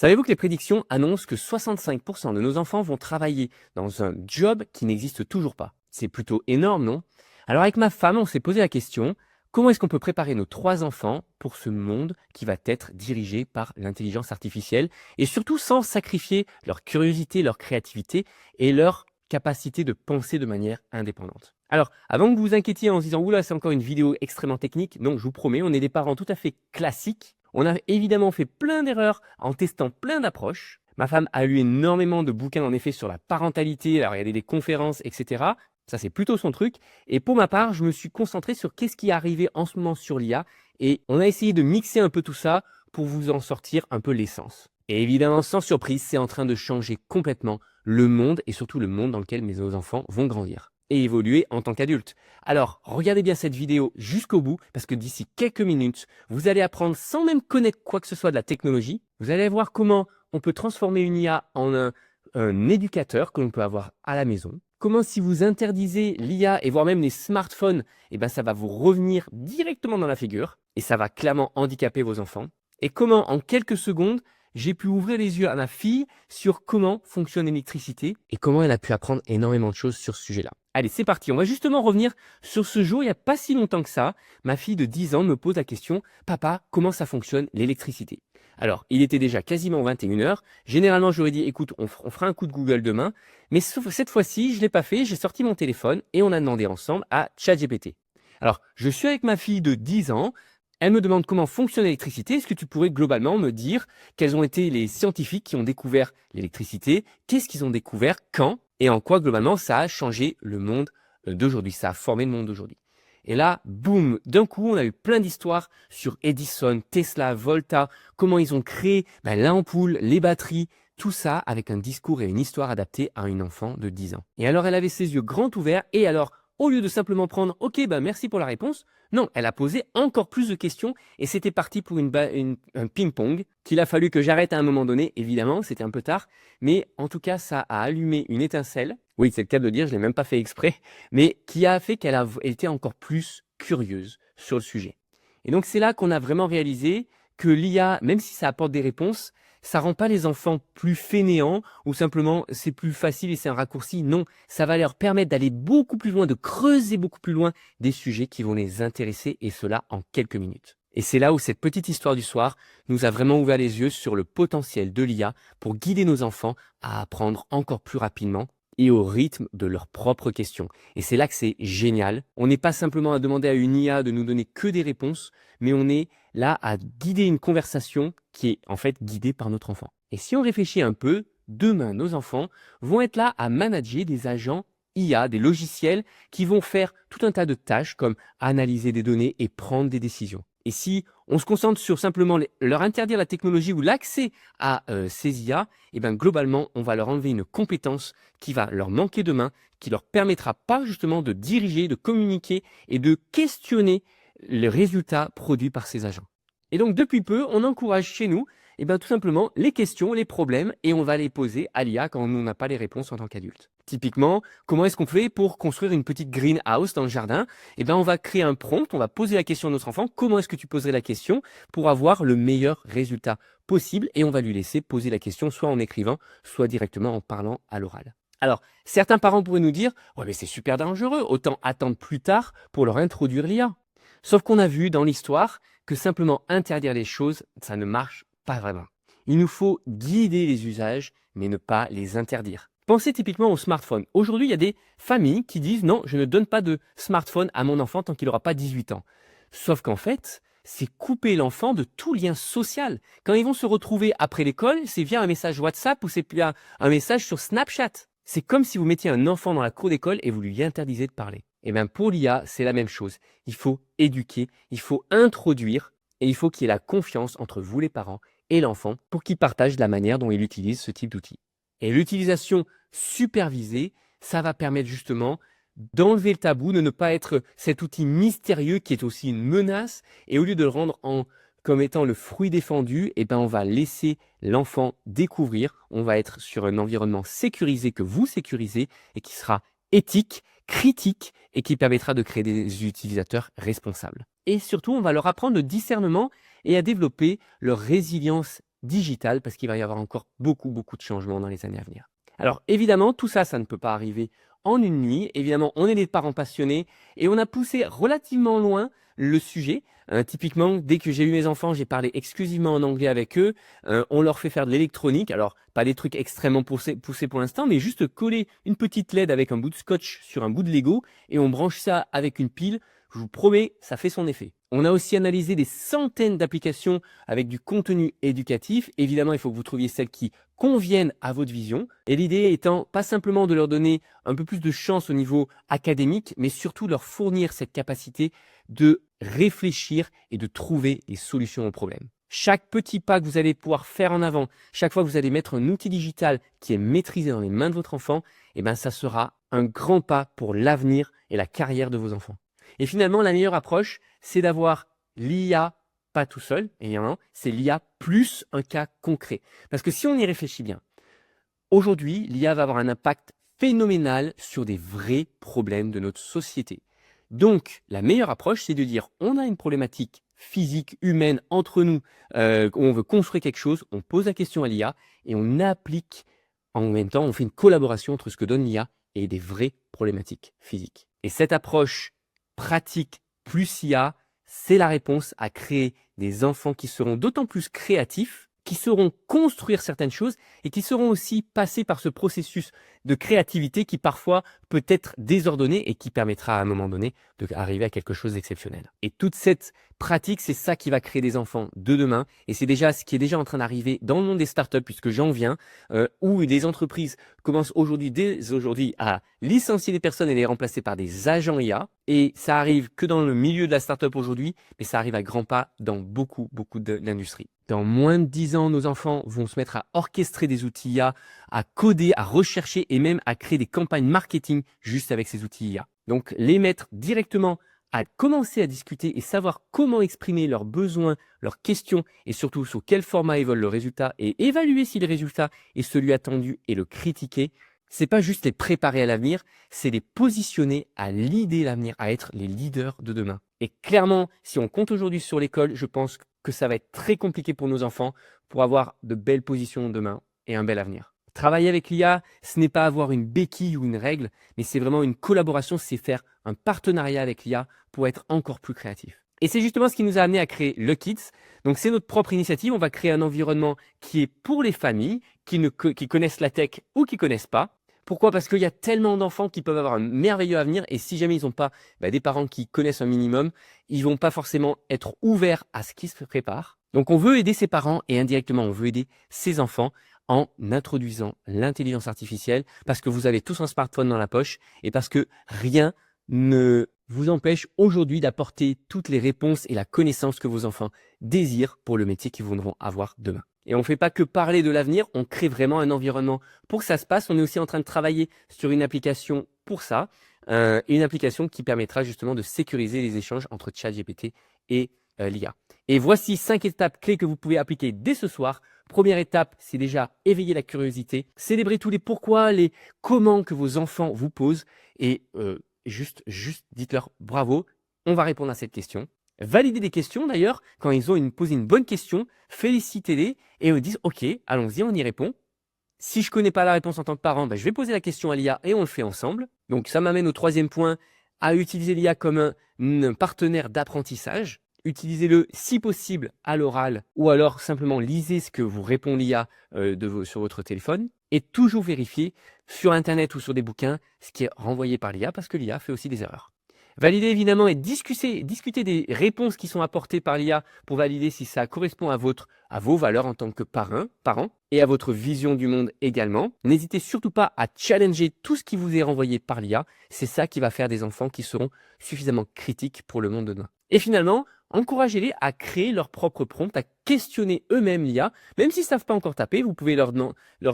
Savez-vous que les prédictions annoncent que 65% de nos enfants vont travailler dans un job qui n'existe toujours pas? C'est plutôt énorme, non? Alors avec ma femme, on s'est posé la question, comment est-ce qu'on peut préparer nos 3 enfants pour ce monde qui va être dirigé par l'intelligence artificielle et surtout sans sacrifier leur curiosité, leur créativité et leur capacité de penser de manière indépendante? Alors, avant que vous vous inquiétiez en se disant, oula, c'est encore une vidéo extrêmement technique, non, je vous promets, on est des parents tout à fait classiques. On a évidemment fait plein d'erreurs en testant plein d'approches. Ma femme a lu énormément de bouquins en effet sur la parentalité, elle a regardé des conférences, etc. Ça, c'est plutôt son truc. Et pour ma part, je me suis concentré sur qu'est-ce qui est arrivé en ce moment sur l'IA. Et on a essayé de mixer un peu tout ça pour vous en sortir un peu l'essence. Et évidemment, sans surprise, c'est en train de changer complètement le monde et surtout le monde dans lequel mes enfants vont grandir et évoluer en tant qu'adultes. Alors, regardez bien cette vidéo jusqu'au bout parce que d'ici quelques minutes, vous allez apprendre sans même connaître quoi que ce soit de la technologie. Vous allez voir comment on peut transformer une IA en un éducateur que l'on peut avoir à la maison. Comment si vous interdisez l'IA et voire même les smartphones, eh ben ça va vous revenir directement dans la figure et ça va clairement handicaper vos enfants. Et comment en quelques secondes, j'ai pu ouvrir les yeux à ma fille sur comment fonctionne l'électricité et comment elle a pu apprendre énormément de choses sur ce sujet-là. Allez, c'est parti. On va justement revenir sur ce jour. Il n'y a pas si longtemps que ça, ma fille de 10 ans me pose la question, papa, comment ça fonctionne l'électricité? Alors, il était déjà quasiment 21h. Généralement, j'aurais dit, écoute, on fera un coup de Google demain. Mais cette fois-ci, je ne l'ai pas fait. J'ai sorti mon téléphone et on a demandé ensemble à ChatGPT. Alors, je suis avec ma fille de 10 ans. Elle me demande comment fonctionne l'électricité. Est-ce que tu pourrais globalement me dire quels ont été les scientifiques qui ont découvert l'électricité? Qu'est-ce qu'ils ont découvert? Quand? Et en quoi globalement ça a changé le monde d'aujourd'hui? Ça a formé le monde d'aujourd'hui. Et là, boum, d'un coup, on a eu plein d'histoires sur Edison, Tesla, Volta, comment ils ont créé l'ampoule, les batteries, tout ça avec un discours et une histoire adaptée à une enfant de 10 ans. Et alors, elle avait ses yeux grands ouverts et alors, au lieu de simplement prendre « Ok, merci pour la réponse », non, elle a posé encore plus de questions et c'était parti pour un ping-pong qu'il a fallu que j'arrête à un moment donné. Évidemment, c'était un peu tard, mais en tout cas, ça a allumé une étincelle. Oui, c'est le cas de le dire, je ne l'ai même pas fait exprès, mais qui a fait qu'elle a été encore plus curieuse sur le sujet. Et donc, c'est là qu'on a vraiment réalisé que l'IA, même si ça apporte des réponses, ça rend pas les enfants plus fainéants ou simplement c'est plus facile et c'est un raccourci. Non, ça va leur permettre d'aller beaucoup plus loin, de creuser beaucoup plus loin des sujets qui vont les intéresser et cela en quelques minutes. Et c'est là où cette petite histoire du soir nous a vraiment ouvert les yeux sur le potentiel de l'IA pour guider nos enfants à apprendre encore plus rapidement et au rythme de leurs propres questions. Et c'est là que c'est génial. On n'est pas simplement à demander à une IA de nous donner que des réponses, mais on est là à guider une conversation qui est en fait guidée par notre enfant. Et si on réfléchit un peu, demain, nos enfants vont être là à manager des agents IA, des logiciels qui vont faire tout un tas de tâches comme analyser des données et prendre des décisions. Et si on se concentre sur simplement leur interdire la technologie ou l'accès à ces IA, eh bien globalement, on va leur enlever une compétence qui va leur manquer demain, qui leur permettra pas justement de diriger, de communiquer et de questionner les résultats produits par ces agents. Et donc depuis peu, on encourage chez nous tout simplement les questions, les problèmes et on va les poser à l'IA quand on n'a pas les réponses en tant qu'adulte. Typiquement, comment est-ce qu'on fait pour construire une petite greenhouse dans le jardin? On va créer un prompt, on va poser la question à notre enfant, comment est-ce que tu poserais la question pour avoir le meilleur résultat possible et on va lui laisser poser la question soit en écrivant, soit directement en parlant à l'oral. Alors, certains parents pourraient nous dire « Ouais, mais c'est super dangereux, autant attendre plus tard pour leur introduire l'IA. » Sauf qu'on a vu dans l'histoire que simplement interdire les choses, ça ne marche pas vraiment. Il nous faut guider les usages, mais ne pas les interdire. Pensez typiquement au smartphone. Aujourd'hui, il y a des familles qui disent « Non, je ne donne pas de smartphone à mon enfant tant qu'il n'aura pas 18 ans. » Sauf qu'en fait, c'est couper l'enfant de tout lien social. Quand ils vont se retrouver après l'école, c'est via un message WhatsApp ou c'est via un message sur Snapchat. C'est comme si vous mettiez un enfant dans la cour d'école et vous lui interdisez de parler. Et bien pour l'IA, c'est la même chose. Il faut éduquer, il faut introduire et il faut qu'il y ait la confiance entre vous les parents et l'enfant pour qu'il partage la manière dont il utilise ce type d'outil. Et l'utilisation supervisée, ça va permettre justement d'enlever le tabou, de ne pas être cet outil mystérieux qui est aussi une menace et au lieu de le rendre comme étant le fruit défendu, on va laisser l'enfant découvrir, on va être sur un environnement sécurisé que vous sécurisez et qui sera éthique, critique et qui permettra de créer des utilisateurs responsables. Et surtout, on va leur apprendre le discernement et à développer leur résilience digitale parce qu'il va y avoir encore beaucoup, beaucoup de changements dans les années à venir. Alors évidemment, tout ça, ça ne peut pas arriver en une nuit. Évidemment, on est des parents passionnés et on a poussé relativement loin le sujet. Typiquement, dès que j'ai eu mes enfants, j'ai parlé exclusivement en anglais avec eux. On leur fait faire de l'électronique. Alors, pas des trucs extrêmement poussés pour l'instant, mais juste coller une petite LED avec un bout de scotch sur un bout de Lego et on branche ça avec une pile. Je vous promets, ça fait son effet. On a aussi analysé des centaines d'applications avec du contenu éducatif. Évidemment, il faut que vous trouviez celles qui conviennent à votre vision. Et l'idée étant pas simplement de leur donner un peu plus de chance au niveau académique, mais surtout leur fournir cette capacité de réfléchir et de trouver des solutions aux problèmes. Chaque petit pas que vous allez pouvoir faire en avant, chaque fois que vous allez mettre un outil digital qui est maîtrisé dans les mains de votre enfant, eh ben, ça sera un grand pas pour l'avenir et la carrière de vos enfants. Et finalement, la meilleure approche, c'est d'avoir l'IA pas tout seul, évidemment, c'est l'IA plus un cas concret. Parce que si on y réfléchit bien, aujourd'hui, l'IA va avoir un impact phénoménal sur des vrais problèmes de notre société. Donc, la meilleure approche, c'est de dire, on a une problématique physique, humaine, entre nous, on veut construire quelque chose, on pose la question à l'IA et on applique, en même temps, on fait une collaboration entre ce que donne l'IA et des vraies problématiques physiques. Et cette approche pratique plus IA, c'est la réponse à créer des enfants qui seront d'autant plus créatifs, qui sauront construire certaines choses et qui sauront aussi passer par ce processus de créativité qui parfois peut être désordonné et qui permettra à un moment donné d'arriver à quelque chose d'exceptionnel. Et toute cette pratique, c'est ça qui va créer des enfants de demain et c'est déjà ce qui est déjà en train d'arriver dans le monde des startups puisque j'en viens, où les entreprises commencent dès aujourd'hui à licencier des personnes et les remplacer par des agents IA. Et ça arrive que dans le milieu de la startup aujourd'hui, mais ça arrive à grands pas dans beaucoup d'industries. Dans moins de 10 ans, nos enfants vont se mettre à orchestrer des outils IA, à coder, à rechercher et même à créer des campagnes marketing juste avec ces outils IA. Donc, les mettre directement à commencer à discuter et savoir comment exprimer leurs besoins, leurs questions et surtout sous quel format ils veulent le résultat et évaluer si le résultat est celui attendu et le critiquer. C'est pas juste les préparer à l'avenir, c'est les positionner à l'idée l'avenir, à être les leaders de demain. Et clairement, si on compte aujourd'hui sur l'école, je pense que ça va être très compliqué pour nos enfants pour avoir de belles positions demain et un bel avenir. Travailler avec l'IA, ce n'est pas avoir une béquille ou une règle, mais c'est vraiment une collaboration, c'est faire un partenariat avec l'IA pour être encore plus créatif. Et c'est justement ce qui nous a amené à créer Le Kids. Donc c'est notre propre initiative, on va créer un environnement qui est pour les familles, qui connaissent la tech ou qui connaissent pas. Pourquoi? Parce qu'il y a tellement d'enfants qui peuvent avoir un merveilleux avenir et si jamais ils n'ont pas des parents qui connaissent un minimum, ils vont pas forcément être ouverts à ce qui se prépare. Donc on veut aider ces parents et indirectement on veut aider ces enfants en introduisant l'intelligence artificielle parce que vous avez tous un smartphone dans la poche et parce que rien ne vous empêche aujourd'hui d'apporter toutes les réponses et la connaissance que vos enfants désirent pour le métier qu'ils voudront avoir demain. Et on ne fait pas que parler de l'avenir, on crée vraiment un environnement pour que ça se passe. On est aussi en train de travailler sur une application pour ça, une application qui permettra justement de sécuriser les échanges entre ChatGPT et l'IA. Et voici 5 étapes clés que vous pouvez appliquer dès ce soir. Première étape, c'est déjà éveiller la curiosité, célébrer tous les pourquoi, les comment que vos enfants vous posent et juste dites-leur bravo, on va répondre à cette question. Valider des questions d'ailleurs, quand ils ont posé une bonne question, félicitez-les et ils disent ok, allons-y, on y répond. Si je connais pas la réponse en tant que parent, je vais poser la question à l'IA et on le fait ensemble. Donc ça m'amène au troisième point, à utiliser l'IA comme un partenaire d'apprentissage. Utilisez-le si possible à l'oral ou alors simplement lisez ce que vous répond l'IA sur votre téléphone et toujours vérifier sur Internet ou sur des bouquins ce qui est renvoyé par l'IA parce que l'IA fait aussi des erreurs. Valider évidemment et discuter des réponses qui sont apportées par l'IA pour valider si ça correspond à vos valeurs en tant que parent et à votre vision du monde également. N'hésitez surtout pas à challenger tout ce qui vous est renvoyé par l'IA. C'est ça qui va faire des enfants qui seront suffisamment critiques pour le monde de demain. Et finalement, encouragez-les à créer leur propre prompt, à questionner eux-mêmes l'IA. Même s'ils ne savent pas encore taper, vous pouvez leur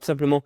simplement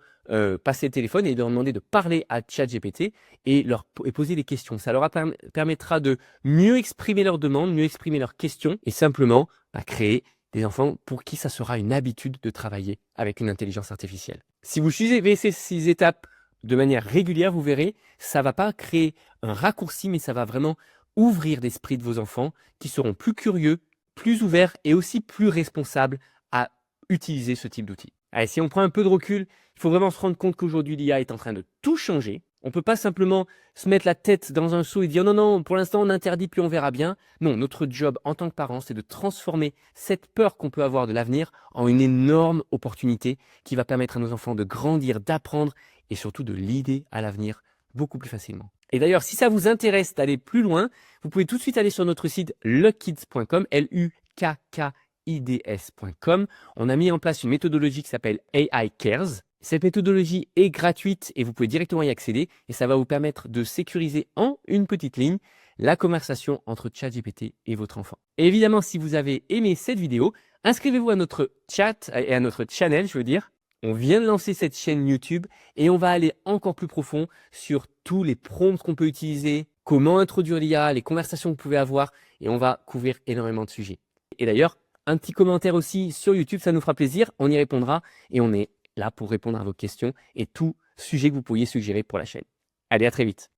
passer le téléphone et leur demander de parler à ChatGPT et poser des questions. Ça leur permettra de mieux exprimer leurs demandes, mieux exprimer leurs questions et simplement créer des enfants pour qui ça sera une habitude de travailler avec une intelligence artificielle. Si vous suivez ces 6 étapes de manière régulière, vous verrez, ça ne va pas créer un raccourci, mais ça va vraiment ouvrir l'esprit de vos enfants qui seront plus curieux, plus ouverts et aussi plus responsables à utiliser ce type d'outil. Allez, si on prend un peu de recul, il faut vraiment se rendre compte qu'aujourd'hui, l'IA est en train de tout changer. On ne peut pas simplement se mettre la tête dans un seau et dire non, non, pour l'instant on interdit, puis on verra bien. Non, notre job en tant que parent, c'est de transformer cette peur qu'on peut avoir de l'avenir en une énorme opportunité qui va permettre à nos enfants de grandir, d'apprendre et surtout de l'idée à l'avenir beaucoup plus facilement. Et d'ailleurs, si ça vous intéresse d'aller plus loin, vous pouvez tout de suite aller sur notre site luckids.com, LUKKIDS.com. On a mis en place une méthodologie qui s'appelle AI Cares. Cette méthodologie est gratuite et vous pouvez directement y accéder et ça va vous permettre de sécuriser en une petite ligne la conversation entre ChatGPT et votre enfant. Et évidemment, si vous avez aimé cette vidéo, inscrivez-vous à notre chat et à notre channel, je veux dire. On vient de lancer cette chaîne YouTube et on va aller encore plus profond sur tous les prompts qu'on peut utiliser, comment introduire l'IA, les conversations que vous pouvez avoir et on va couvrir énormément de sujets. Et d'ailleurs, un petit commentaire aussi sur YouTube, ça nous fera plaisir, on y répondra et on est là pour répondre à vos questions et tout sujet que vous pourriez suggérer pour la chaîne. Allez, à très vite.